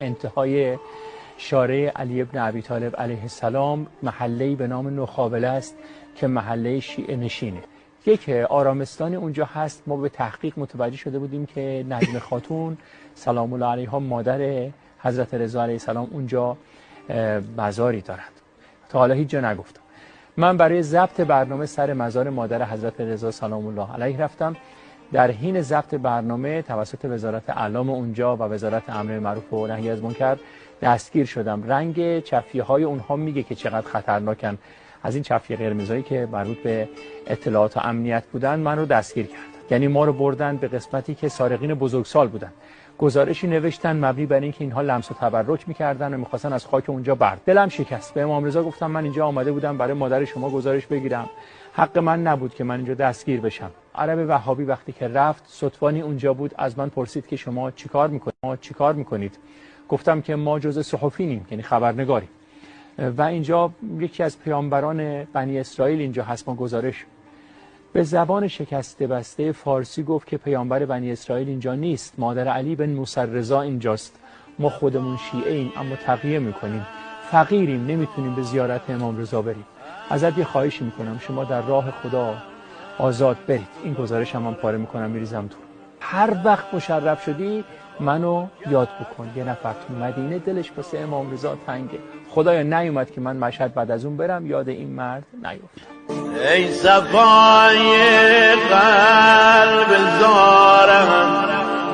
انتهای شارع علی ابن ابی طالب علیه السلام محله‌ای به نام نخابله است که محله شیعه نشینه. یک آرامستانی اونجا هست. ما به تحقیق متوجه شده بودیم که نجم خاتون سلام الله علیها مادر حضرت رضا علیه السلام اونجا مزاری دارد. تا حالا هیچ جا نگفتم. من برای ضبط برنامه سر مزار مادر حضرت رضا سلام الله علیه رفتم. در حین ضبط برنامه توسط وزارت اعلام اونجا و وزارت امر معروف و نهی از منکر دستگیر شدم. رنگ چفیه‌های اونها میگه که چقدر خطرناکن. از این چفیه قرمزایی که مربوط به اطلاعات و امنیت بودن من رو دستگیر کردن. یعنی ما رو بردن به قسمتی که سارقین بزرگسال بودن. گزارشی نوشتن مبنی بر اینکه اینها لمس و تبرک می‌کردن و می‌خواستن از خاک اونجا برد. دلم شکست. به امام رضا گفتم من اینجا آمده بودم برای مادر شما گزارش بگیرم. حق من نبود که من اینجا دستگیر بشم. عرب وهابی وقتی که رفت صدفانی اونجا بود، از من پرسید که شما چیکار می‌کنید؟ گفتم که ما جزء صحفییم، یعنی خبرنگاریم. و اینجا یکی از پیامبران بنی اسرائیل اینجا هست. ما گزارش به زبان شکسته بسته فارسی گفت که پیامبر بنی اسرائیل اینجا نیست، مادر علی بن موسی رضا اینجاست. ما خودمون شیعه ایم اما تقیه میکنیم، فقیریم، نمیتونیم به زیارت امام رضا بریم. ازت یه خواهشی میکنم شما در راه خدا آزاد برید. این گزارش هم پاره میکنم میریزم تو. هر وقت مشرف شدی منو یاد بکن. یه نفر تو مدینه دلش واسه امام رضا تنگه. خدایا نیومد که من مشهد بعد از اون برم یاد این مرد نیفتم. ای صفای قلب زارم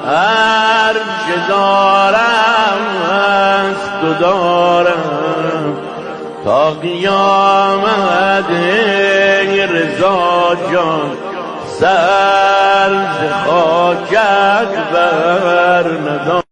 هر چه دارم است و دارم تا قیامت ای رضا جان سر ز خاکت بر ندارم.